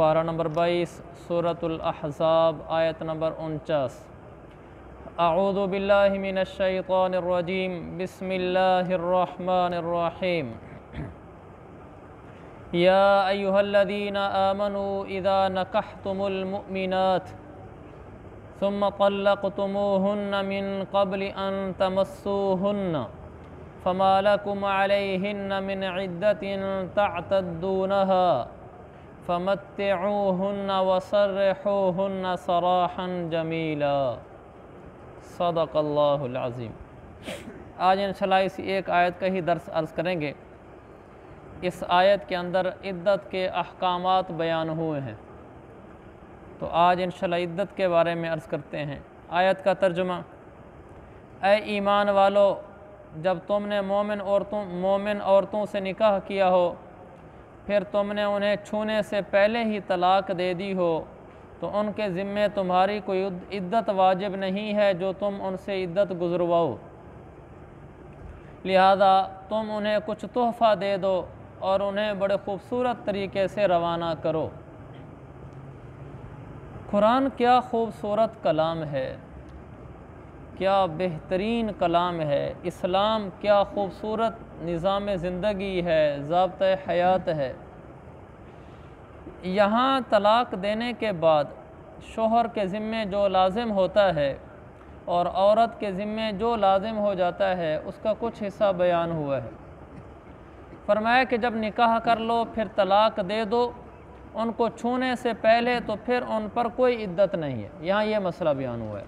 पारा नंबर 22 सूरतुल अहज़ाब आयत नंबर 49। अऊज़ु बिल्लाहि मिनश शैतानिर रजीम बिस्मिल्लाहिर रहमानिर रहीम। या अय्युहल्लज़ीना आमनू इज़ा नकहतुमुल मुमिनात सुम्मा तल्लक़तुमूहुन्ना मिन क़ब्लि अन तमस्सूहुन्ना फमा लकुम अलैहिन्ना मिन इद्दतिन तअतद्दूनहा फमत्तिऊहुन्ना वसर्रिहूहुन्ना सराहन जमीला। सदक़ल्लाहुल अज़ीम। आज इंशाअल्लाह इसी एक आयत का ही दर्स अर्ज़ करेंगे। इस आयत के अंदर इद्दत के अहकामात बयान हुए हैं, तो आज इंशाअल्लाह इद्दत के बारे में अर्ज़ करते हैं। आयत का तर्जुमा: ऐ ईमान वालो, जब तुमने मोमिन औरतों से निकाह किया हो, फिर तुमने उन्हें छूने से पहले ही तलाक दे दी हो, तो उनके ज़िम्मे तुम्हारी कोई इद्दत वाजिब नहीं है जो तुम उनसे इद्दत गुज़रवाओ। लिहाजा तुम उन्हें कुछ तोहफ़ा दे दो और उन्हें बड़े ख़ूबसूरत तरीके से रवाना करो। कुरान क्या ख़ूबसूरत कलाम है, क्या बेहतरीन कलाम है। इस्लाम क्या ख़ूबसूरत निज़ाम ज़िंदगी है, ज़ाब्ता हयात है। यहाँ तलाक देने के बाद शोहर के ज़िम्मे जो लाज़िम होता है और औरत के ज़िम्मे जो लाज़िम हो जाता है, उसका कुछ हिस्सा बयान हुआ है। फरमाया कि जब निकाह कर लो फिर तलाक दे दो, उनको छूने से पहले तो फिर उन पर कोई इद्दत नहीं है। यहाँ ये मसला बयान हुआ है।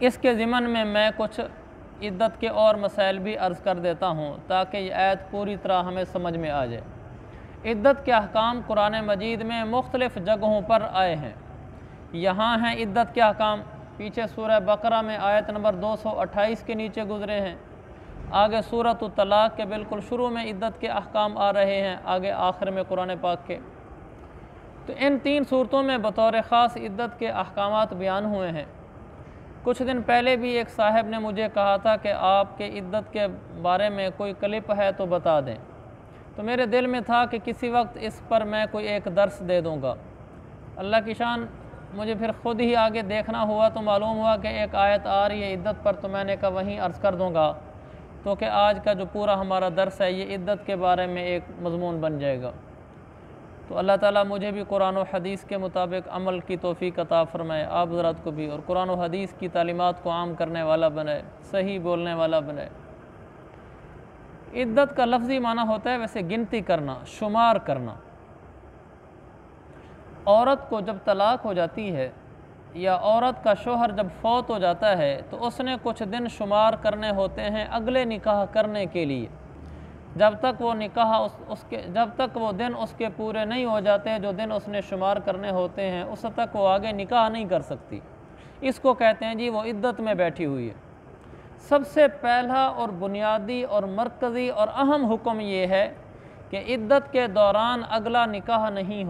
इसके ज़िमन में मैं कुछ इद्दत के और मसाइल भी अर्ज़ कर देता हूँ ताकि ये आयत पूरी तरह हमें समझ में आ जाए। इद्दत के अहकाम कुरान मजीद में मुख्तलिफ़ जगहों पर आए हैं। यहाँ हैं इद्दत के अहकाम, पीछे सूरह बकरा में आयत नंबर 228 के नीचे गुज़रे हैं। आगे सूरत तलाक़ के बिल्कुल शुरू में इद्दत के अहकाम आ रहे हैं, आगे आखिर में कुरान पाक के। तो इन 3 सूरतों में बतौर ख़ास इद्दत के अहकामात बयान हुए हैं। कुछ दिन पहले भी एक साहब ने मुझे कहा था कि आपके इद्दत के बारे में कोई क्लिप है तो बता दें। तो मेरे दिल में था कि किसी वक्त इस पर मैं कोई एक दर्स दे दूँगा। अल्लाह की शान, मुझे फिर ख़ुद ही आगे देखना हुआ तो मालूम हुआ कि एक आयत आ रही है इद्दत पर, तो मैंने कहा वहीं अर्ज़ कर दूँगा, तो कि आज का जो पूरा हमारा दर्स है ये इद्दत के बारे में एक मज़मून बन जाएगा। तो अल्लाह ताला मुझे भी कुरान और हदीस के मुताबिक अमल की तौफ़ीक़ अता फ़रमाए, आप हज़रात को भी, और कुरान और हदीस की तालीमात को आम करने वाला बनाए, सही बोलने वाला बनाए। इद्दत का लफ्ज़ी माना होता है वैसे गिनती करना, शुमार करना। औरत को जब तलाक हो जाती है या औरत का शोहर जब फौत हो जाता है तो उसने कुछ दिन शुमार करने होते हैं अगले निकाह करने के लिए। जब तक वो दिन उसके पूरे नहीं हो जाते, जो दिन उसने शुमार करने होते हैं, उस तक वो आगे निकाह नहीं कर सकती। इसको कहते हैं जी वो इद्दत में बैठी हुई है। सबसे पहला और बुनियादी और मरकज़ी और अहम हुक्म ये है कि इद्दत के दौरान अगला निकाह नहीं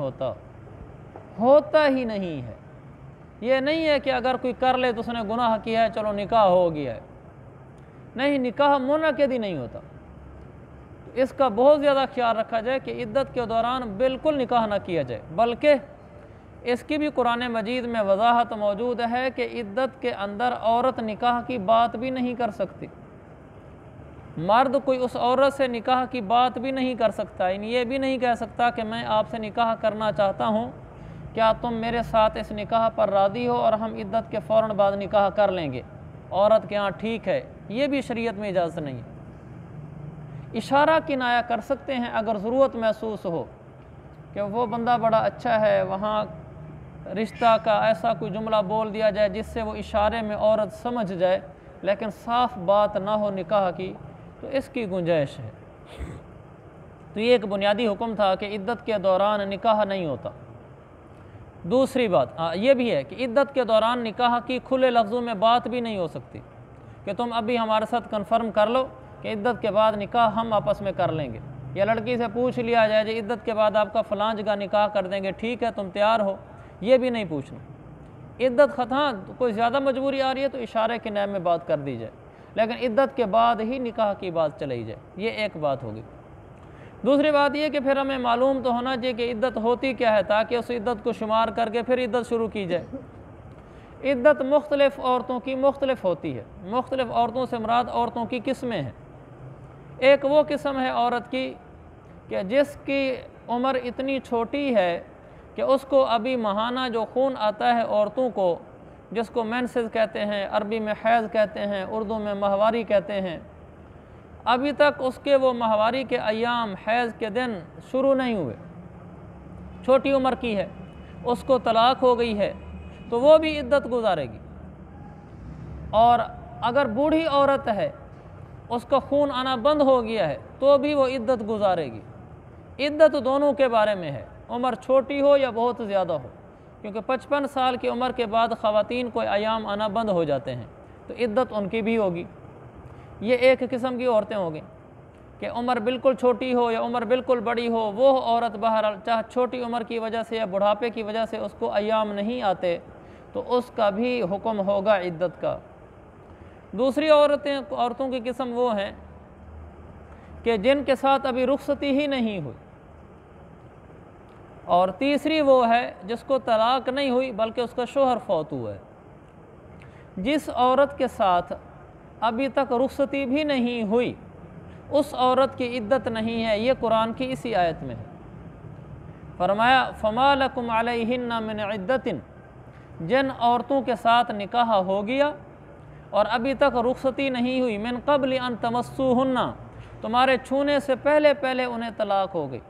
होता ही नहीं है। ये नहीं है कि अगर कोई कर ले तो उसने गुनाह किया है, चलो निकाह हो गया है। नहीं, निकाह मुनक़िद ही नहीं होता। तो इसका बहुत ज़्यादा ख्याल रखा जाए कि इद्दत के दौरान बिल्कुल निकाह ना किया जाए, बल्कि इसकी भी कुरान मजीद में वजाहत मौजूद है कि इद्दत के अंदर औरत निकाह की बात भी नहीं कर सकती। मर्द कोई उस औरत से निकाह की बात भी नहीं कर सकता, ये भी नहीं कह सकता कि मैं आपसे निकाह करना चाहता हूँ, क्या तुम मेरे साथ इस निकाह पर राज़ी हो और हम इद्दत के फ़ौरन बाद निकाह कर लेंगे। औरत के यहाँ ठीक है, ये भी शरीयत में इजाज़त नहीं है। इशारा किनाया कर सकते हैं अगर ज़रूरत महसूस हो कि वो बंदा बड़ा अच्छा है, वहाँ रिश्ता का ऐसा कोई जुमला बोल दिया जाए जिससे वो इशारे में औरत समझ जाए, लेकिन साफ़ बात ना हो निकाह की, तो इसकी गुंजाइश है। तो ये एक बुनियादी हुक्म था कि इद्दत के दौरान निकाह नहीं होता। दूसरी बात ये भी है कि इद्दत के दौरान निकाह की खुले लफ्ज़ों में बात भी नहीं हो सकती कि तुम अभी हमारे साथ कन्फर्म कर लो कि इद्दत के बाद निकाह हम आपस में कर लेंगे, या लड़की से पूछ लिया जाए कि इद्दत के बाद आपका फ़लाँ जगह निकाह कर देंगे, ठीक है तुम तैयार हो, ये भी नहीं पूछना। इद्दत ख़त्म, तो कोई ज़्यादा मजबूरी आ रही है तो इशारे के नाम में बात कर दी जाए, लेकिन इद्दत के बाद ही निकाह की बात चलाई जाए। ये एक बात होगी। दूसरी बात ये कि फिर हमें मालूम तो होना चाहिए कि इद्दत होती क्या है, ताकि उस इद्दत को शुमार करके फिर इद्दत शुरू की जाए। इद्दत मुख्तलिफ़ औरतों की मुख्तलिफ़ होती है। मुख्तलिफ़ औरतों से मुराद औरतों की किस्में हैं। एक वो किस्म है औरत की कि जिसकी उम्र इतनी छोटी है कि उसको अभी माहाना जो खून आता है औरतों को, जिसको मेंसेस कहते हैं, अरबी में हैज़ कहते हैं, उर्दू में माहवारी कहते हैं, अभी तक उसके वो माहवारी के अयाम, हैज़ के दिन शुरू नहीं हुए, छोटी उम्र की है, उसको तलाक हो गई है, तो वो भी इद्दत गुजारेगी। और अगर बूढ़ी औरत है, उसका खून आना बंद हो गया है, तो भी वो इद्दत गुजारेगी। इद्दत दोनों के बारे में है, उम्र छोटी हो या बहुत ज़्यादा हो, क्योंकि 55 साल की उम्र के बाद ख़वातीन को अयाम आना बंद हो जाते हैं, तो इद्दत उनकी भी होगी। ये एक किस्म की औरतें हो गई कि उम्र बिल्कुल छोटी हो या उम्र बिल्कुल बड़ी हो, वो औरत बहरहाल चाहे छोटी उम्र की वजह से या बुढ़ापे की वजह से उसको अयाम नहीं आते, तो उसका भी हुक्म होगा इद्दत का। दूसरी औरतों की किस्म वो हैं कि जिनके साथ अभी रुखसती ही नहीं हुई। और तीसरी वो है जिसको तलाक नहीं हुई बल्कि उसका शोहर फौत हुआ है। जिस औरत के साथ अभी तक रुखसती भी नहीं हुई, उस औरत की इद्दत नहीं है। ये कुरान की इसी आयत में है। फरमाया फमा लकुम अलैहिन्ना मिन इद्दतिन, जिन औरतों के साथ निकाह हो गया और अभी तक रुखसती नहीं हुई, मिन क़ब्ल अन तमस्सूहुन्ना, तुम्हारे छूने से पहले पहले उन्हें तलाक हो गई।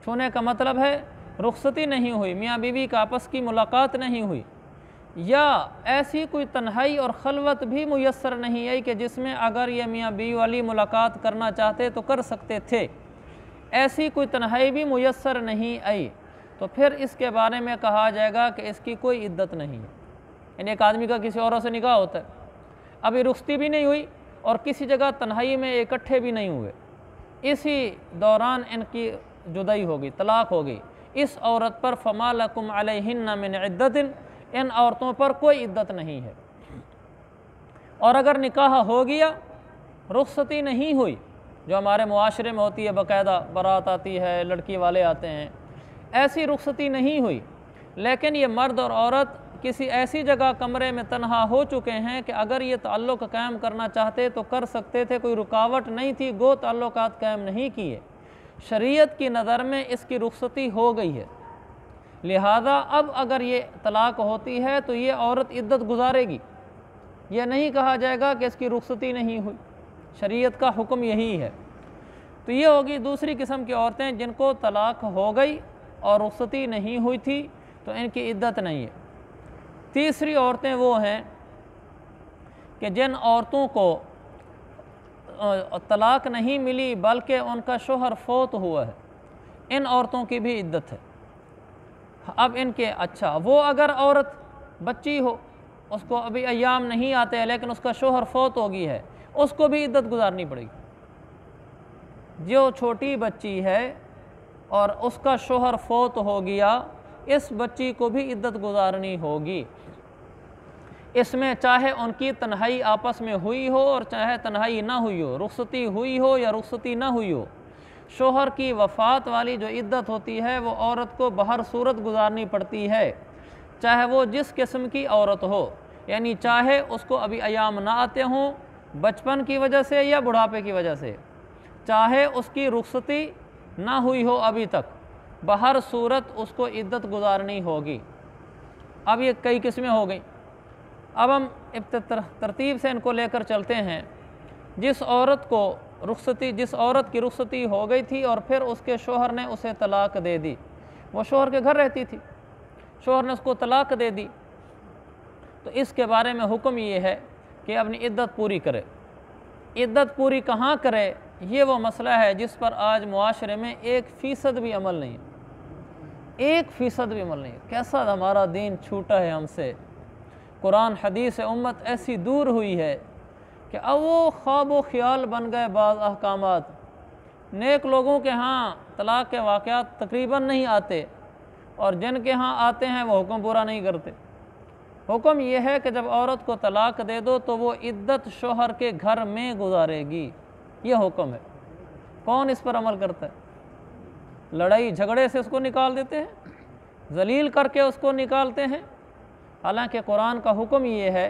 छूने का मतलब है रुखसती नहीं हुई, मियाँ बीवी का आपस की मुलाकात नहीं हुई, या ऐसी कोई तन्हाई और खलवत भी मुयस्सर नहीं आई कि जिसमें अगर ये मियाँ बीवी वाली मुलाकात करना चाहते तो कर सकते थे, ऐसी कोई तन्हाई भी मुयस्सर नहीं आई, तो फिर इसके बारे में कहा जाएगा कि इसकी कोई इद्दत नहीं है। यानी एक आदमी का किसी औरत से निकाह होता है, अभी रुखसती भी नहीं हुई और किसी जगह तन्हाई में इकट्ठे भी नहीं हुए, इसी दौरान इनकी जुदाई हो गई, तलाक हो गई, इस औरत पर फमा लकुम अलैहिन्ना मिन इद्दतिन, इन औरतों पर कोई इद्दत नहीं है। और अगर निकाह हो गया, रुखसती नहीं हुई, जो हमारे मुआशरे में होती है, बाकायदा बारात आती है, लड़की वाले आते हैं, ऐसी रुखसती नहीं हुई, लेकिन ये मर्द और औरत किसी ऐसी जगह कमरे में तन्हा हो चुके हैं कि अगर ये ताल्लुक़ कायम करना चाहते तो कर सकते थे, कोई रुकावट नहीं थी, गो ताल्लुकात कायम नहीं किए, शरीयत की नज़र में इसकी रुखसती हो गई है। लिहाजा अब अगर ये तलाक होती है तो ये औरत इद्दत गुजारेगी, यह नहीं कहा जाएगा कि इसकी रुखसती नहीं हुई। शरीयत का हुक्म यही है। तो ये होगी दूसरी किस्म की औरतें जिनको तलाक हो गई और रुखसती नहीं हुई थी, तो इनकी इद्दत नहीं है। तीसरी औरतें वो हैं कि जिन औरतों को तलाक नहीं मिली बल्कि उनका शोहर फौत हुआ है, इन औरतों की भी इद्दत है। अब इनके अच्छा, वो अगर औरत बच्ची हो, उसको अभी अयाम नहीं आते हैं, लेकिन उसका शोहर फौत हो गई है, उसको भी इद्दत गुजारनी पड़ेगी। जो छोटी बच्ची है और उसका शोहर फौत हो गया, इस बच्ची को भी इद्दत गुजारनी होगी। इसमें चाहे उनकी तन्हाई आपस में हुई हो और चाहे तन्हाई ना हुई हो, रुखसती हुई हो या रुखसती ना हुई हो, शोहर की वफ़ात वाली जो इद्दत होती है वो औरत को बहर सूरत गुजारनी पड़ती है, चाहे वो जिस किस्म की औरत हो। यानी चाहे उसको अभी अयाम ना आते हों बचपन की वजह से या बुढ़ापे की वजह से, चाहे उसकी रुखसती ना हुई हो अभी तक, बहर सूरत उसको इद्दत गुजारनी होगी। अब ये कई किस्में हो गई। अब हम तरतीब से इनको लेकर चलते हैं। जिस औरत की रुखसती हो गई थी और फिर उसके शोहर ने उसे तलाक दे दी, वो शोहर के घर रहती थी, शोहर ने उसको तलाक दे दी, तो इसके बारे में हुक्म ये है कि अपनी इद्दत पूरी करे। इद्दत पूरी कहाँ करे, ये वो मसला है जिस पर आज मुआशरे में 1% भी अमल नहीं है। 1% भी अमल नहीं है। कैसा हमारा दीन छूटा है हमसे। कुरान हदीस उम्मत ऐसी दूर हुई है कि अब वो ख्वाब व ख्याल बन गए बाज़ अहकामात। नेक लोगों के यहाँ तलाक़ के वाक़यात तकरीबन नहीं आते, और जिनके यहाँ आते हैं वो हुक्म पूरा नहीं करते। हुक्म यह है कि जब औरत को तलाक दे दो तो वो इद्दत शोहर के घर में गुजारेगी, ये हुक्म है। कौन इस पर अमल करता है? लड़ाई झगड़े से उसको निकाल देते हैं, ज़लील करके उसको निकालते हैं। हालांकि कुरान का हुक्म ये है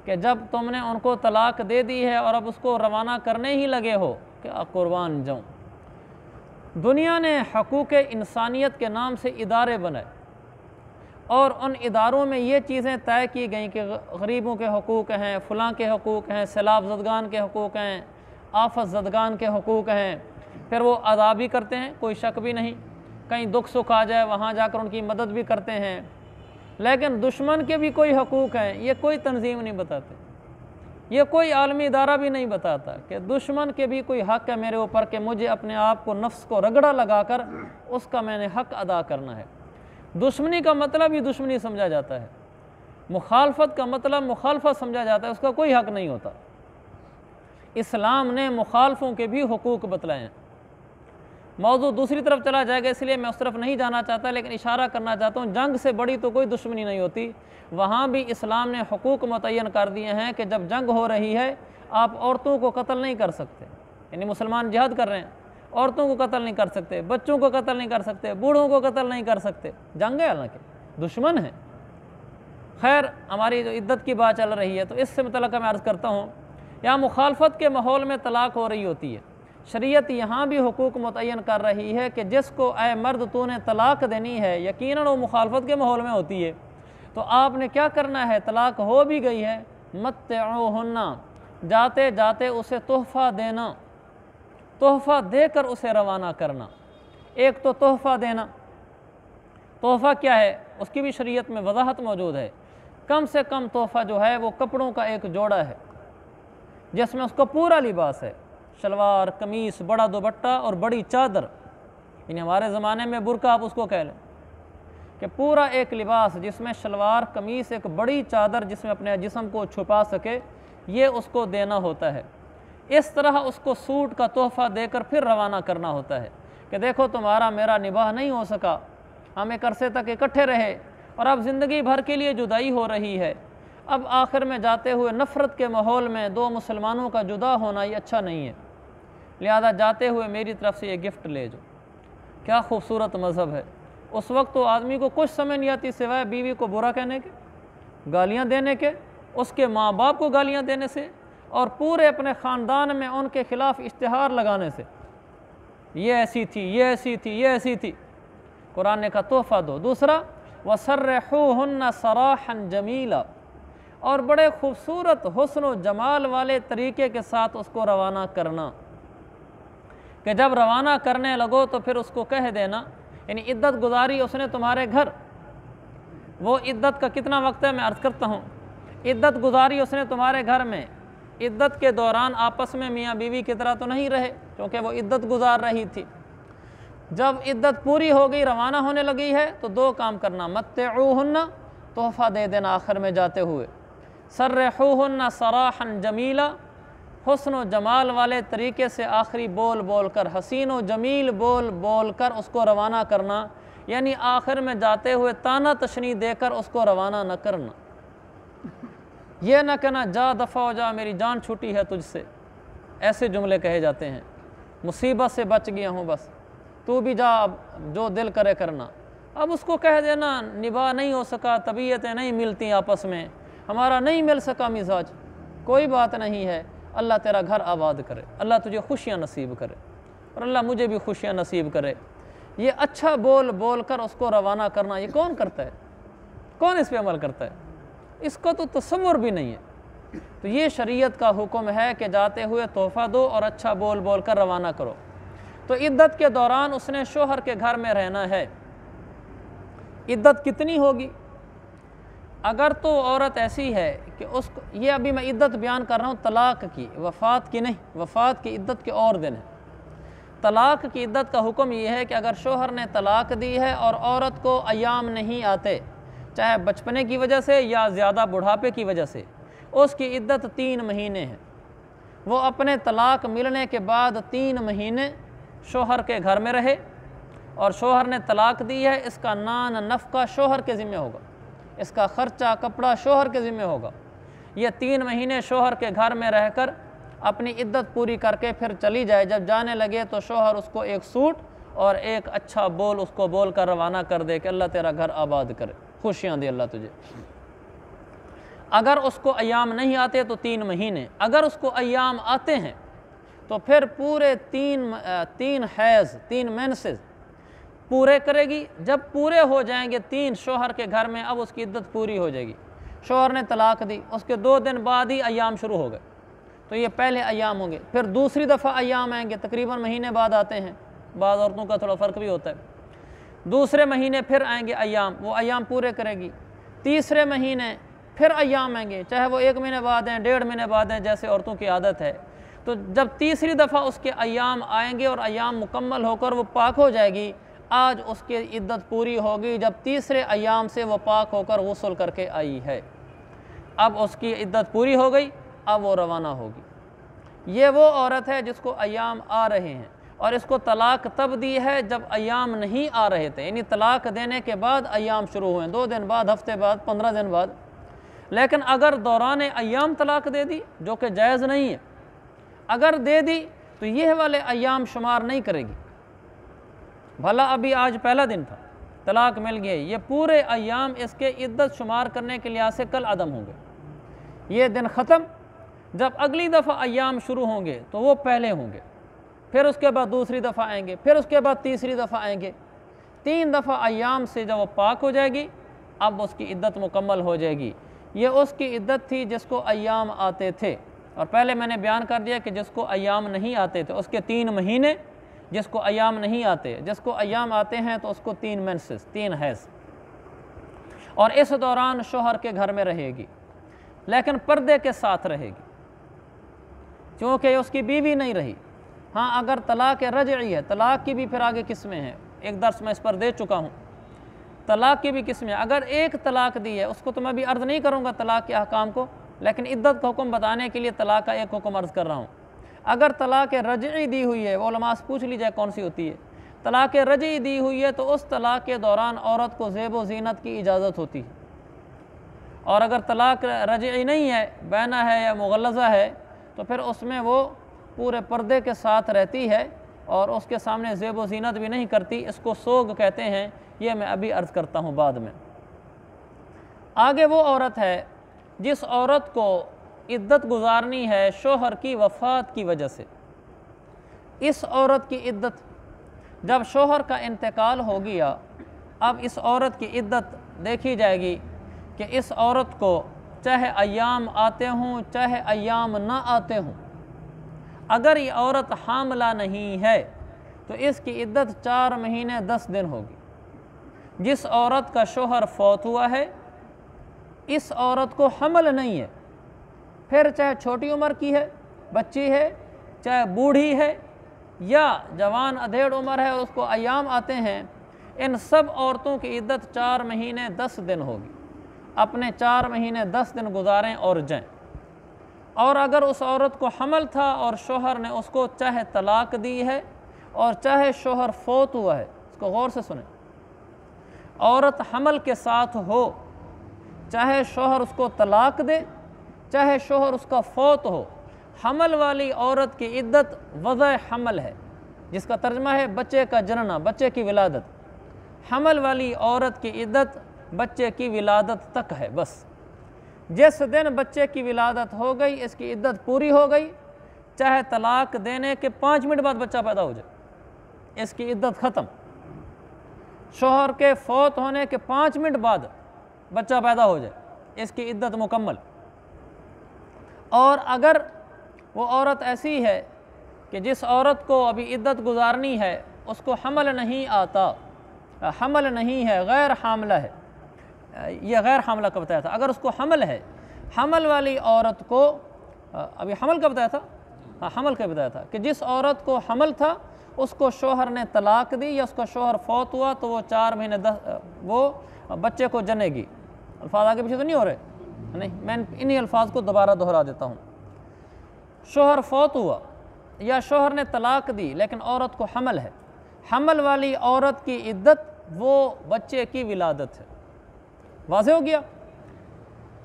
कि जब तुमने उनको तलाक दे दी है और अब उसको रवाना करने ही लगे हो कि कुर्बान जाऊँ। दुनिया ने हकूक़ इंसानियत के नाम से इदारे बनाए और उन इदारों में ये चीज़ें तय की गई कि गरीबों के हकूक़ हैं, फ़लाँ के हकूक़ हैं, सैलाब ज़दगान के हकूक़ हैं, आफत ज़दगान के हकूक़ हैं। फिर वो अदा भी करते हैं, कोई शक भी नहीं। कहीं दुख सुख आ जाए वहाँ जाकर उनकी मदद भी करते हैं। लेकिन दुश्मन के भी कोई हकूक़ हैं, ये कोई तंजीम नहीं बताते, ये कोई आलमी इदारा भी नहीं बताता कि दुश्मन के भी कोई हक़ है मेरे ऊपर कि मुझे अपने आप को, नफ्स को रगड़ा लगाकर उसका मैंने हक़ अदा करना है। दुश्मनी का मतलब ही दुश्मनी समझा जाता है, मुखालफत का मतलब मुखालफत समझा जाता है, उसका कोई हक़ नहीं होता। इस्लाम ने मुखालफों के भी हुकूक बतलाए हैं। मौजू दूसरी तरफ चला जाएगा, इसलिए मैं उस तरफ नहीं जाना चाहता, लेकिन इशारा करना चाहता हूँ, जंग से बड़ी तो कोई दुश्मनी नहीं होती। वहाँ भी इस्लाम ने हुकूक मुतय्यन कर दिए हैं कि जब जंग हो रही है आप औरतों को कत्ल नहीं कर सकते, यानी मुसलमान जिहाद कर रहे हैं, औरतों को कत्ल नहीं कर सकते, बच्चों को कत्ल नहीं कर सकते, बूढ़ों को कत्ल नहीं कर सकते। जंग है, हालांकि दुश्मन है। खैर, हमारी जो इद्दत की बात चल रही है तो इससे मुतल्लिक़ मैं अर्ज़ करता हूँ, यहाँ मुखालफत के माहौल में तलाक हो रही होती है। शरीयत यहाँ भी हुकूक मुतय्यन कर रही है कि जिसको ए मर्द तूने तलाक देनी है, यकीनन वो मुखालफत के माहौल में होती है, तो आपने क्या करना है, तलाक हो भी गई है, मत्तिऊहुन्ना, जाते जाते उसे तोहफ़ा देना, तोहफ़ा देकर उसे रवाना करना। एक तो तोहफ़ा देना, तोहफ़ा क्या है उसकी भी शरीयत में वजाहत मौजूद है। कम से कम तोहफ़ा जो है वो कपड़ों का एक जोड़ा है जिसमें उसका पूरा लिबास है, शलवार, कमीज़, बड़ा दुपट्टा और बड़ी चादर, यानी हमारे ज़माने में बुर्का आप उसको कह लें, कि पूरा एक लिबास जिसमें शलवार, कमीज़, एक बड़ी चादर जिसमें अपने जिस्म को छुपा सके, ये उसको देना होता है। इस तरह उसको सूट का तोहफ़ा देकर फिर रवाना करना होता है कि देखो तुम्हारा मेरा निबाह नहीं हो सका, हम एक अरसे तक इकट्ठे रहे और अब ज़िंदगी भर के लिए जुदाई हो रही है। अब आखिर में जाते हुए नफ़रत के माहौल में दो मुसलमानों का जुदा होना ये अच्छा नहीं है, लिहाजा जाते हुए मेरी तरफ से ये गिफ्ट ले जाओ। क्या खूबसूरत मज़हब है। उस वक्त तो आदमी को कुछ समझ नहीं आती सिवाय बीवी को बुरा कहने के, गालियाँ देने के, उसके माँ बाप को गालियाँ देने से और पूरे अपने ख़ानदान में उनके ख़िलाफ़ इश्तिहार लगाने से, ये ऐसी थी, ये ऐसी थी, ये ऐसी थी। कुरान ने कहा तोहफ़ा दो। दूसरा, वसर्रिहूहुन्ना सराहन जमीला, और बड़े खूबसूरत हुस्न व जमाल वाले तरीके के साथ उसको रवाना करना, कि जब रवाना करने लगो तो फिर उसको कह देना, यानी इद्दत गुजारी उसने तुम्हारे घर, वो इद्दत का कितना वक्त है मैं अर्ज़ करता हूँ, इद्दत गुजारी उसने तुम्हारे घर में, इद्दत के दौरान आपस में मियाँ बीवी की तरह तो नहीं रहे क्योंकि वो इद्दत गुजार रही थी। जब इद्दत पूरी हो गई, रवाना होने लगी है, तो दो काम करना, मत्तिऊहुन्ना, तोहफ़ा दे देना आखिर में जाते हुए, सर्रिहूहुन्ना सराहन जमीला, हुस्न व जमाल वाले तरीके से आखिरी बोल बोल कर, हसीन व जमील बोल बोल कर उसको रवाना करना, यानी आखिर में जाते हुए ताना तशनी देकर उसको रवाना न करना। ये न कहना जा दफ़ा हो जा, मेरी जान छूटी है तुझसे, ऐसे जुमले कहे जाते हैं, मुसीबत से बच गया हूँ बस, तू भी जा, अब जो दिल करे करना। अब उसको कह देना निभा नहीं हो सका, तबीयतें नहीं मिलती आपस में, हमारा नहीं मिल सका मिजाज, कोई बात नहीं है, अल्लाह तेरा घर आबाद करे, अल्लाह तुझे खुशियाँ नसीब करे और अल्लाह मुझे भी खुशियाँ नसीब करे। ये अच्छा बोल बोल कर उसको रवाना करना, ये कौन करता है, कौन इस पे अमल करता है, इसका तो तसव्वुर भी नहीं है। तो ये शरीयत का हुक्म है कि जाते हुए तोहफ़ा दो और अच्छा बोल बोल कर रवाना करो। तो इद्दत के दौरान उसने शोहर के घर में रहना है। इद्दत कितनी होगी? अगर तो औरत ऐसी है कि उसको, ये अभी मैं इद्दत बयान कर रहा हूँ तलाक की, वफ़ात की नहीं, वफ़ात की इद्दत के और दिन है। तलाक की इद्दत का हुक्म ये है कि अगर शोहर ने तलाक दी है और औरत को अयाम नहीं आते, चाहे बचपने की वजह से या ज़्यादा बुढ़ापे की वजह से, उसकी इद्दत 3 महीने है। वो अपने तलाक मिलने के बाद 3 महीने शोहर के घर में रहे, और शोहर ने तलाक दी है, इसका नान नफ़का शोहर के ज़िम्मे होगा, इसका ख़र्चा कपड़ा शोहर के ज़िम्मे होगा। ये 3 महीने शोहर के घर में रहकर अपनी इद्दत पूरी करके फिर चली जाए, जब जाने लगे तो शोहर उसको एक सूट اور ایک اچھا بول اس کو بول کر روانہ کر دے کہ اللہ تیرا گھر آباد کرے، خوشیاں دے اللہ تجھے۔ اگر اس کو ایام نہیں آتے تو 3 مہینے، اگر اس کو ایام آتے ہیں تو پھر پورے 3 حیض 3 مینسز پورے کرے گی۔ جب پورے ہو جائیں گے 3 شوہر کے گھر میں، اب اس کی عدت پوری ہو جائے گی۔ شوہر نے طلاق دی، اس کے 2 دن بعد ہی ایام شروع ہو گئے، تو یہ پہلے ایام ہوں گے، پھر دوسری دفعہ ایام آئیں گے، تقریباً مہینے بعد آتے ہیں، بعض عورتوں کا تھوڑا فرق بھی ہوتا ہے۔ دوسرے مہینے پھر آئیں گے ایام، وہ ایام پورے کرے گی۔ تیسرے مہینے پھر ایام آئیں گے، چاہے وہ 1 مہینے بعد ہیں، 1.5 مہینے بعد ہیں، جیسے عورتوں کی عادت ہے۔ تو جب تیسری دفعہ اس کے ایام آئیں گے اور ایام مکمل ہو کر وہ پاک ہو جائے گی، آج اس کی عدت پوری ہوگی جب تیسرے ایام سے وہ پاک ہو کر غسل کر کے آئی ہے۔ اب اس کی عدت پوری ہو گئی، اب وہ روانہ ہوگی۔ یہ وہ عورت ہے جس کو ایام آ رہے ہیں، اور اس کو طلاق تب دی ہے جب ایام نہیں آ رہے تھے، یعنی طلاق دینے کے بعد ایام شروع ہوئے، 2 دن بعد، ہفتے بعد، 15 دن بعد۔ لیکن اگر دوران ایام طلاق دے دی، جو کہ جائز نہیں ہے، اگر دے دی تو یہ والے ایام شمار نہیں کرے گی۔ بھلا ابھی آج پہلا دن تھا، طلاق مل گئی، یہ پورے ایام اس کے عدت شمار کرنے کے لحاظ سے کل عدم ہوں گے۔ یہ دن ختم، جب اگلی دفعہ ایام شروع ہوں گے تو وہ پہلے ہوں گے، پھر اس کے بعد دوسری دفعہ آئیں گے، پھر اس کے بعد تیسری دفعہ آئیں گے۔ 3 دفعہ ایام سے جب وہ پاک ہو جائے گی، اب اس کی عدت مکمل ہو جائے گی۔ یہ اس کی عدت تھی جس کو ایام آتے تھے، اور پہلے میں نے بیان کر دیا کہ جس کو ایام نہیں آتے تھے اس کے 3 مہینے، جس کو ایام نہیں آتے، جس کو ایام آتے ہیں تو اس کو 3 مینسز 3 حیض، اور اس دوران شوہر کے گھر میں رہے گی، لیکن پردے کے ساتھ رہے گی، چونکہ اس کی بیوی نہیں رہی۔ ہاں اگر طلاق رجعی ہے، طلاق کی بھی پھر آگے قسمیں ہیں، ایک درس میں اس پر دے چکا ہوں، طلاق کی بھی قسمیں۔ اگر ایک طلاق دی ہے، اس کو تو میں بھی عرض نہیں کروں گا طلاق کے احکام کو، لیکن عدت کا حکم بتانے کے لیے طلاق کا ایک حکم عرض کر رہا ہوں۔ اگر طلاق رجعی دی ہوئی ہے، وہ علماء سے پوچھ لی جائے کون سی ہوتی ہے، طلاق رجعی دی ہوئی ہے تو اس طلاق کے دوران عورت کو زیب و زینت کی اجازت ہوتی ہے، اور اگر طلاق رجعی نہیں ہے، بینہ ہے یا مغلظہ ہے، تو پھر اس میں وہ پورے پردے کے ساتھ رہتی ہے اور اس کے سامنے زیب و زینت بھی نہیں کرتی، اس کو سوگ کہتے ہیں، یہ میں ابھی عرض کرتا ہوں بعد میں۔ آگے وہ عورت ہے جس عورت کو عدت گزارنی ہے شوہر کی وفات کی وجہ سے۔ اس عورت کی عدت جب شوہر کا انتقال ہو گیا، اب اس عورت کی عدت دیکھی جائے گی کہ اس عورت کو چاہے ایام آتے ہوں چاہے ایام نہ آتے ہوں، اگر یہ عورت حاملہ نہیں ہے تو اس کی عدت 4 مہینے 10 دن ہوگی۔ جس عورت کا شوہر فوت ہوا ہے، اس عورت کو حمل نہیں ہے، پھر چاہے چھوٹی عمر کی ہے، بچی ہے، چاہے بوڑھی ہے یا جوان ادھیڑ عمر ہے، اس کو ایام آتے ہیں، ان سب عورتوں کی عدت 4 مہینے 10 دن ہوگی۔ اپنے 4 مہینے 10 دن گزاریں اور جائیں۔ اور اگر اس عورت کو حمل تھا اور شوہر نے اس کو چاہے طلاق دی ہے اور چاہے شوہر فوت ہوا ہے، اس کو غور سے سنیں، عورت حمل کے ساتھ ہو، چاہے شوہر اس کو طلاق دے چاہے شوہر اس کا فوت ہو، حمل والی عورت کی عدت وضع حمل ہے، جس کا ترجمہ ہے بچے کا جننا، بچے کی ولادت۔ حمل والی عورت کی عدت بچے کی ولادت تک ہے، بس جس دن بچے کی ولادت ہو گئی اس کی عدت پوری ہو گئی، چاہے طلاق دینے کے 5 منٹ بعد بچہ پیدا ہو جائے، اس کی عدت ختم۔ شوہر کے فوت ہونے کے 5 منٹ بعد بچہ پیدا ہو جائے، اس کی عدت مکمل۔ اور اگر وہ عورت ایسی ہے کہ جس عورت کو ابھی عدت گزارنی ہے، اس کو حمل نہیں آتا، حمل نہیں ہے، غیر حاملہ ہے، یہ غیر حاملہ کا بتایا تھا، اگر اس کو حمل ہے، حمل والی عورت کو، ابھی حمل کا بتایا تھا، حمل کا بتایا تھا کہ جس عورت کو حمل تھا اس کو شوہر نے طلاق دی یا اس کا شوہر فوت ہوا تو وہ 4 مہینے 10 وہ بچے کو جنے گی۔ الفاظ آگے پیچھے تو نہیں ہو رہے؟ نہیں، میں انہی الفاظ کو دوبارہ دہرا دیتا ہوں۔ شوہر فوت ہوا یا شوہر نے طلاق دی لیکن عورت کو حمل ہے، حمل والی عورت کی عدت وہ بچے کی ولادت ہے۔ واضح ہو گیا؟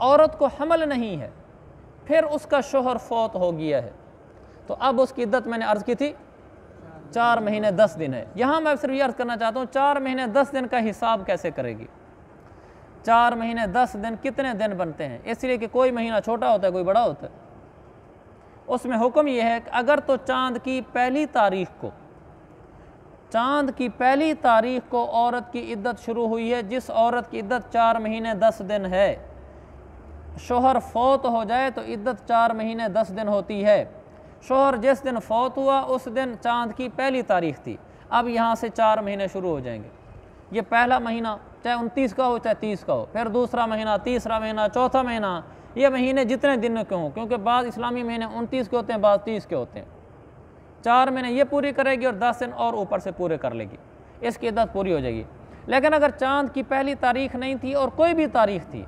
عورت کو حمل نہیں ہے، پھر اس کا شوہر فوت ہو گیا ہے، تو اب اس کی عدت میں نے عرض کی تھی 4 مہینے 10 دن ہے۔ یہاں میں صرف یہ عرض کرنا چاہتا ہوں 4 مہینے 10 دن کا حساب کیسے کرے گی؟ 4 مہینے 10 دن کتنے دن بنتے ہیں؟ اس لیے کہ کوئی مہینہ چھوٹا ہوتا ہے کوئی بڑا ہوتا ہے۔ اس میں حکم یہ ہے کہ اگر تو چاند کی پہلی تاریخ کو عورت کی عدت شروع ہوئی ہے، جس عورت کی عدت 4 مہینے 10 دن ہے، شوہر فوت ہو جائے تو عدت 4 مہینے 10 دن ہوتی ہے۔ شوہر جس دن فوت ہوا اس دن چاند کی پہلی تاریخ تھی، اب یہاں سے 4 مہینے شروع ہو جائیں گے۔ یہ پہلا مہینہ چاہے 29 کا ہو چاہے 30 کا ہو، پھر دوسرا مہینہ، تیسرا مہینہ، چوتھا مہینہ، یہ مہینے جتنے دن کے ہوں، کیونکہ بعض اسلامی مہینے 29 کے ہوتے ہیں، بعض 30 کے ہوتے ہیں۔ 4 مہینے یہ پوری کرے گی اور 10 دن اور اوپر سے پورے کر لے گی، اس کی عدت پوری ہو جائے گی۔ لیکن اگر چاند کی پہلی تاریخ نہیں تھی اور کوئی بھی تاریخ تھی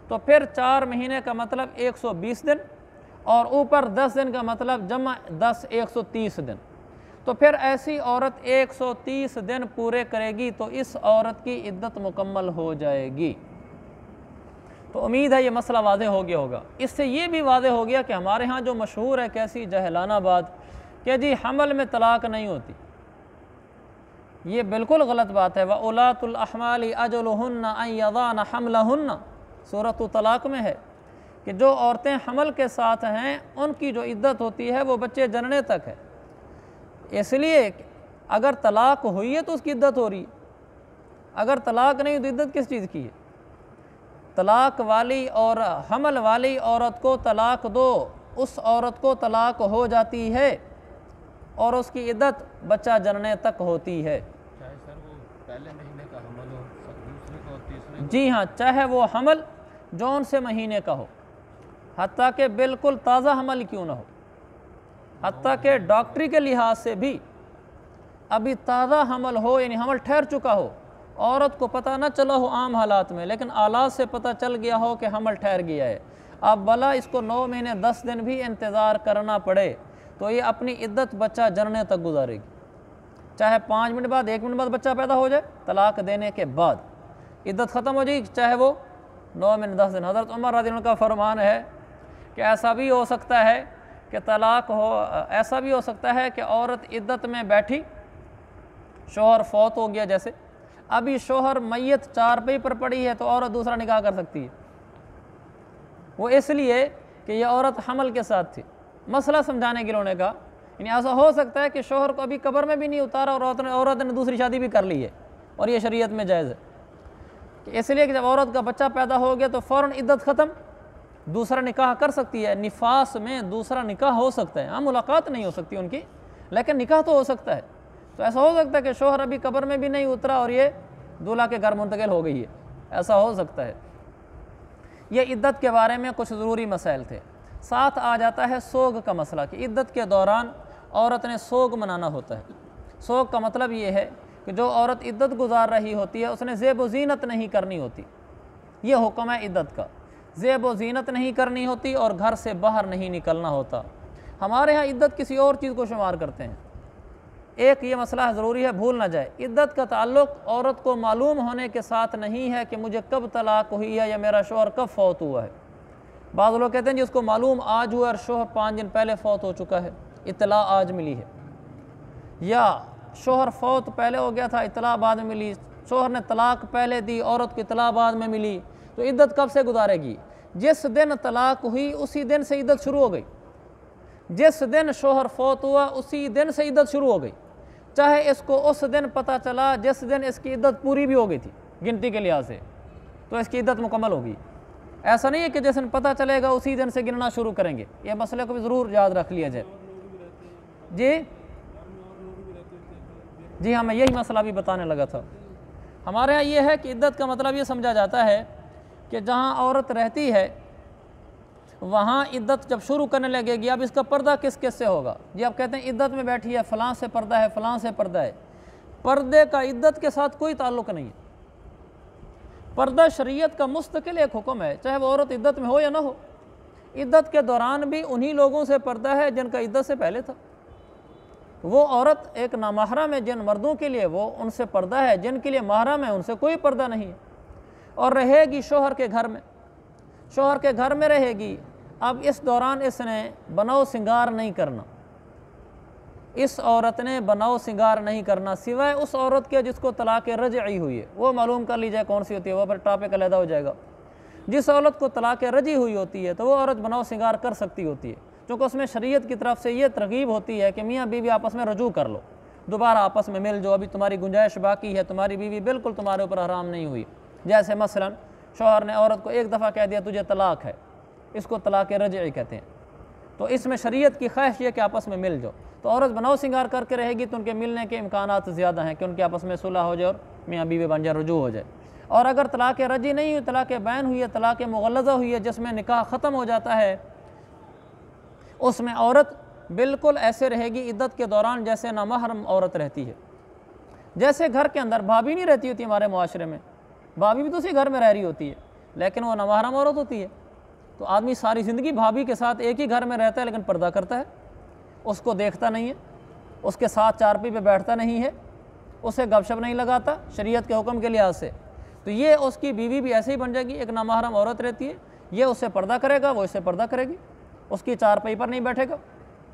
تو پھر 4 مہینے کا مطلب 120 دن اور اوپر 10 دن کا مطلب جمع 10 130 دن۔ تو پھر ایسی عورت 130 دن پورے کرے گی تو اس عورت کی عدت مکمل ہو جائے گی۔ تو امید ہے یہ مسئلہ واضح ہو گیا ہوگا۔ اس سے یہ بھی واضح ہو گیا کہ ہمارے ہاں جو مشہور ہے کیسی جہلانہ بات کہ جی حمل میں طلاق نہیں ہوتی، یہ بالکل غلط بات ہے۔ وَأُولَاتُ الْأَحْمَالِ أَجَلُهُنَّ أَن يَضَعْنَ حَمْلَهُنَّ سورۃ طلاق میں ہے کہ جو عورتیں حمل کے ساتھ ہیں ان کی جو عدت ہوتی ہے وہ بچے جننے تک ہے۔ اس لیے اگر طلاق ہوئی ہے تو اس کی عدت ہو رہی ہے، اگر طلاق نہیں تو عدت کس چیز کی ہے؟ طلاق والی اور حمل والی عورت کو طلاق دو، اس عورت کو طلاق ہو جاتی ہے اور اس کی عدت بچہ جننے تک ہوتی ہے۔ چاہے سر وہ پہلے مہینے کا حمل ہو، دوسرے کا ہو، تیسرے کا، جی ہاں، چاہے وہ حمل جون سے مہینے کا ہو، حتیٰ کہ بالکل تازہ حمل کیوں نہ ہو، حتیٰ کہ ڈاکٹری کے لحاظ سے بھی ابھی تازہ حمل ہو، یعنی حمل ٹھہر چکا ہو، عورت کو پتہ نہ چلا ہو عام حالات میں، لیکن آلات سے پتہ چل گیا ہو کہ حمل ٹھہر گیا ہے، اب بھلا اس کو 9 مہینے 10 دن بھی انتظار کرنا پڑے تو یہ اپنی عدت بچہ جننے تک گزارے گی، چاہے 5 منٹ بعد 1 منٹ بعد بچہ پیدا ہو جائے طلاق دینے کے بعد عدت ختم ہو جائے گی، چاہے وہ 9 منٹ 10 دن۔ حضرت عمر رضی اللہ عنہ کا فرمان ہے کہ ایسا بھی ہو سکتا ہے کہ طلاق ہو، ایسا بھی ہو سکتا ہے کہ عورت عدت میں بیٹھی، شوہر فوت ہو گیا، جیسے ابھی شوہر میت چارپائی پر پڑی ہے تو عورت دوسرا نکاح کر سکتی ہے، وہ اس لیے کہ یہ عورت حمل کے ساتھ تھی۔ مسئلہ سمجھانے کے لیے انہوں نے کہا، یعنی ایسا ہو سکتا ہے کہ شوہر کو ابھی قبر میں بھی نہیں اتارا اور عورت نے دوسری شادی بھی کر لی ہے اور یہ شریعت میں جائز ہے، کہ اس لیے کہ جب عورت کا بچہ پیدا ہو گیا تو فوراً عدت ختم، دوسرا نکاح کر سکتی ہے، نفاس میں دوسرا نکاح ہو سکتا ہے، ہاں ملاقات نہیں ہو سکتی ان کی لیکن نکاح تو ہو سکتا ہے۔ تو ایسا ہو سکتا ہے کہ شوہر ابھی قبر میں بھی نہیں اترا اور یہ دولہا کے گھر منتقل ہو گئی ہے، ایسا ہو سکتا ہے۔ یہ عدت کے بارے میں کچھ ضروری مسائل تھے۔ ساتھ آ جاتا ہے سوگ کا مسئلہ کہ عدت کے دوران عورت نے سوگ منانا ہوتا ہے۔ سوگ کا مطلب یہ ہے کہ جو عورت عدت گزار رہی ہوتی ہے اس نے زیب و زینت نہیں کرنی ہوتی، یہ حکم ہے عدت کا، زیب و زینت نہیں کرنی ہوتی اور گھر سے باہر نہیں نکلنا ہوتا۔ ہمارے ہاں عدت کسی اور چیز کو شمار کرتے ہیں۔ ایک یہ مسئلہ ضروری ہے بھول نہ جائے، عدت کا تعلق عورت کو معلوم ہونے کے ساتھ نہیں ہے کہ مجھے کب طلاق ہوئی ہے یا میرا شوہر کب فوت ہوا ہے۔ بعض لوگ کہتے ہیں جس کو معلوم آج ہوا اور شوہر 5 دن پہلے فوت ہو چکا ہے، اطلاع آج ملی ہے، یا شوہر فوت پہلے ہو گیا تھا اطلاع بعد میں ملی، شوہر نے طلاق پہلے دی عورت کو اطلاع بعد میں ملی، تو عدت کب سے گزارے گی؟ جس دن طلاق ہوئی اسی دن سے عدت شروع ہو گئی، جس دن شوہر فوت ہوا اسی دن سے عدت شروع ہو گئی، چاہے اس کو اس دن پتہ چلا جس دن اس کی عدت پوری بھی ہو گئی تھی گنتی کے لحاظ سے تو اس کی عدت مکمل ہوگی۔ ایسا نہیں ہے کہ جس دن پتہ چلے گا اسی دن سے گننا شروع کریں گے، یہ مسئلے کو بھی ضرور یاد رکھ لیا جائے۔ جی ہاں، میں یہی مسئلہ بھی بتانے لگا تھا۔ ہمارے ہاں یہ ہے کہ عدت کا مطلب یہ سمجھا جاتا ہے کہ جہاں عورت رہتی ہے وہاں عدت جب شروع کرنے لگے گی، اب اس کا پردہ کس کس سے ہوگا؟ جی آپ کہتے ہیں عدت میں بیٹھی ہے، فلاں سے پردہ ہے، فلاں سے پردہ ہے، پردے کا عدت کے ساتھ کوئی تعلق نہیں ہے۔ پردہ شریعت کا مستقل ایک حکم ہے، چاہے وہ عورت عدت میں ہو یا نہ ہو۔ عدت کے دوران بھی انہی لوگوں سے پردہ ہے جن کا عدت سے پہلے تھا۔ وہ عورت ایک نامحرم ہے جن مردوں کے لیے، وہ ان سے پردہ ہے، جن کے لیے محرم ہے ان سے کوئی پردہ نہیں ہے، اور رہے گی شوہر کے گھر میں، شوہر کے گھر میں رہے گی۔ اب اس دوران اس نے بناؤ سنگار نہیں کرنا، اس عورت نے بناؤ سنگار نہیں کرنا سوائے اس عورت کے جس کو طلاق رجعی ہوئی ہے، وہ معلوم کر لیجیے کون سی ہوتی ہے، وہ پر ٹاپک علیحدہ ہو جائے گا۔ جس عورت کو طلاق رجعی ہوئی ہوتی ہے تو وہ عورت بناؤ سنگار کر سکتی ہوتی ہے، کیونکہ اس میں شریعت کی طرف سے یہ ترغیب ہوتی ہے کہ میاں بیوی آپس میں رجوع کر لو، دوبارہ آپس میں مل جو، ابھی تمہاری گنجائش باقی ہے، تمہاری بیوی بالکل تمہارے اوپر حرام نہیں ہوئی۔ جیسے مثلا شوہر نے عورت کو ایک دفعہ کہہ دیا تجھے طلاق ہے، اس کو طلاق رجعی کہتے ہیں، تو اس میں شریعت کی خواہش یہ کہ آپس میں مل جاؤ، تو عورت بناؤ سنگار کر کے رہے گی تو ان کے ملنے کے امکانات زیادہ ہیں کہ ان کے آپس میں صلح ہو جائے اور میاں بیوی بن جائے، رجوع ہو جائے۔ اور اگر طلاق رجعی نہیں ہوئی، طلاق بائن ہوئی ہے، طلاق مغلظہ ہوئی ہے جس میں نکاح ختم ہو جاتا ہے، اس میں عورت بالکل ایسے رہے گی عدت کے دوران جیسے نامحرم عورت رہتی ہے۔ جیسے گھر کے اندر بھابھی نہیں رہتی ہوتی ہمارے معاشرے میں، بھابھی بھی تو اسی گھر میں رہ رہی ہوتی ہے لیکن وہ نامحرم عورت ہوتی ہے، تو آدمی ساری زندگی بھابھی کے ساتھ ایک ہی گھر میں رہتا ہے لیکن پردہ کرتا ہے، اس کو دیکھتا نہیں ہے، اس کے ساتھ چارپائی پہ بیٹھتا نہیں ہے، اسے گپ شپ نہیں لگاتا شریعت کے حکم کے لحاظ سے، تو یہ اس کی بیوی بھی ایسے ہی بن جائے گی، ایک نامحرم عورت رہتی ہے، یہ اس سے پردہ کرے گا، وہ اس سے پردہ کرے گی، اس کی چارپائی پر نہیں بیٹھے گا،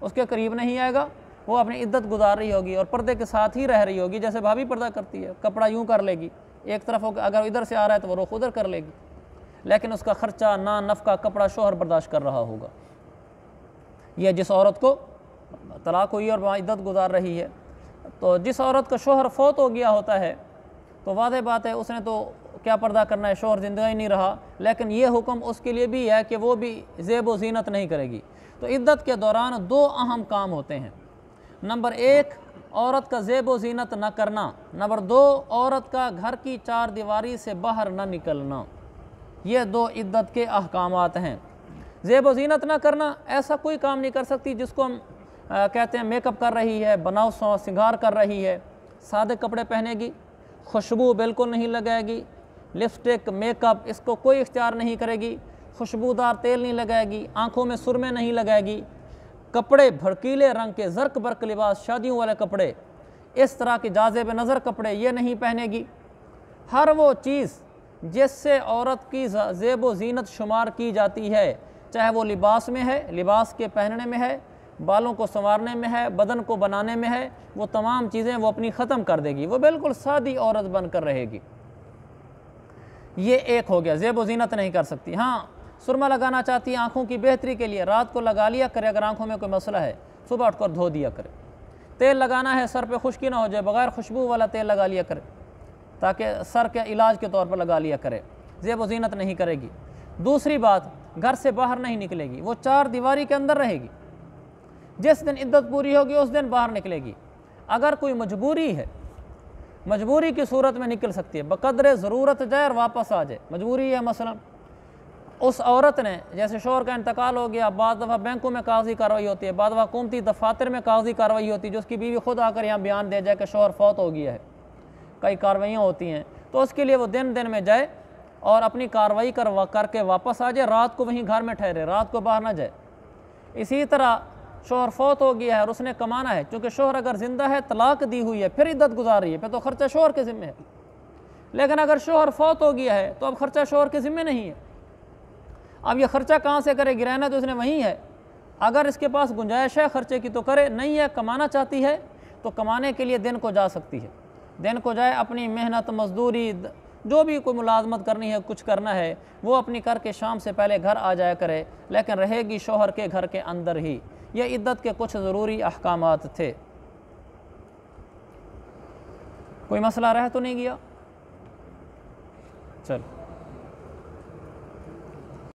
اس کے قریب نہیں آئے گا، وہ اپنی عدت گزار رہی ہوگی اور پردے کے ساتھ ہی رہ رہی ہوگی جیسے بھابھی پردہ کرتی ہے، کپڑا یوں کر لے گی، ایک طرف اگر ادھر سے آ رہا ہے تو وہ رخ ادھر کر لے گی، لیکن اس کا خرچہ نان نفقہ کپڑا شوہر برداشت کر رہا ہوگا۔ یہ جس عورت کو طلاق ہوئی اور وہاں عدت گزار رہی ہے، تو جس عورت کا شوہر فوت ہو گیا ہوتا ہے تو واضح بات ہے اس نے تو کیا پردہ کرنا ہے، شوہر زندہ ہی نہیں رہا، لیکن یہ حکم اس کے لیے بھی ہے کہ وہ بھی زیب و زینت نہیں کرے گی۔ تو عدت کے دوران دو اہم کام ہوتے ہیں، نمبر ایک عورت کا زیب و زینت نہ کرنا، نمبر دو عورت کا گھر کی چار دیواری سے باہر نہ نکلنا، یہ دو عدت کے احکامات ہیں۔ زیب و زینت نہ کرنا، ایسا کوئی کام نہیں کر سکتی جس کو ہم کہتے ہیں میک اپ کر رہی ہے، بناؤ سنگار کر رہی ہے، سادے کپڑے پہنے گی، خوشبو بالکل نہیں لگائے گی، لپسٹک میک اپ اس کو کوئی اختیار نہیں کرے گی، خوشبودار تیل نہیں لگائے گی، آنکھوں میں سرمے نہیں لگائے گی، کپڑے بھڑکیلے رنگ کے زرق برق لباس شادیوں والے کپڑے، اس طرح کے جاذب نظر کپڑے یہ نہیں پہنے گی۔ ہر وہ چیز جس سے عورت کی زیب و زینت شمار کی جاتی ہے، چاہے وہ لباس میں ہے، لباس کے پہننے میں ہے، بالوں کو سنوارنے میں ہے، بدن کو بنانے میں ہے، وہ تمام چیزیں وہ اپنی ختم کر دے گی، وہ بالکل سادی عورت بن کر رہے گی۔ یہ ایک ہو گیا، زیب و زینت نہیں کر سکتی۔ ہاں سرما لگانا چاہتی ہے آنکھوں کی بہتری کے لیے، رات کو لگا لیا کرے، اگر آنکھوں میں کوئی مسئلہ ہے صبح اٹھ کر دھو دیا کرے۔ تیل لگانا ہے سر پہ خشکی نہ ہو جائے، بغیر خوشبو والا تیل لگا لیا کرے تاکہ سر کے علاج کے طور پر لگا لیا کرے، زیب و زینت نہیں کرے گی۔ دوسری بات، گھر سے باہر نہیں نکلے گی، وہ چار دیواری کے اندر رہے گی، جس دن عدت پوری ہوگی اس دن باہر نکلے گی۔ اگر کوئی مجبوری ہے، مجبوری کی صورت میں نکل سکتی ہے، بقدر ضرورت جائے اور واپس آ جائے، مجبوری ہے مثلا اس عورت نے جیسے شوہر کا انتقال ہو گیا، بعض دفعہ بینکوں میں کاغذی کارروائی ہوتی ہے، بعض دفعہ حکومتی دفاتر میں کاغذی کارروائی ہوتی ہے، جو اس کی بیوی خود آ کر یہاں بیان دے جائے کہ شوہر فوت ہو گیا ہے، کئی کارروائیاں ہوتی ہیں، تو اس کے لیے وہ دن میں جائے اور اپنی کارروائی کر کے واپس آ جائے، رات کو وہیں گھر میں ٹھہرے، رات کو باہر نہ جائے۔ اسی طرح شوہر فوت ہو گیا ہے اور اس نے کمانا ہے، چونکہ شوہر اگر زندہ ہے طلاق دی ہوئی ہے پھر عدت گزار رہی ہے، پھر تو خرچہ شوہر کے ذمہ ہے، لیکن اگر شوہر فوت ہو گیا ہے تو اب خرچہ شوہر کے ذمہ نہیں ہے، اب یہ خرچہ کہاں سے کرے گی، رہنا تو اس نے وہیں ہے، اگر اس کے پاس گنجائش ہے خرچے کی تو کرے، نہیں ہے کمانا چاہتی ہے تو کمانے کے لیے دن کو جا سکتی ہے، دن کو جائے، اپنی محنت مزدوری جو بھی کوئی ملازمت کرنی ہے، کچھ کرنا ہے وہ اپنی کر کے شام سے پہلے گھر آ جایا کرے، لیکن رہے گی شوہر کے گھر کے اندر ہی۔ یہ عدت کے کچھ ضروری احکامات تھے۔ کوئی مسئلہ رہ تو نہیں گیا؟ چل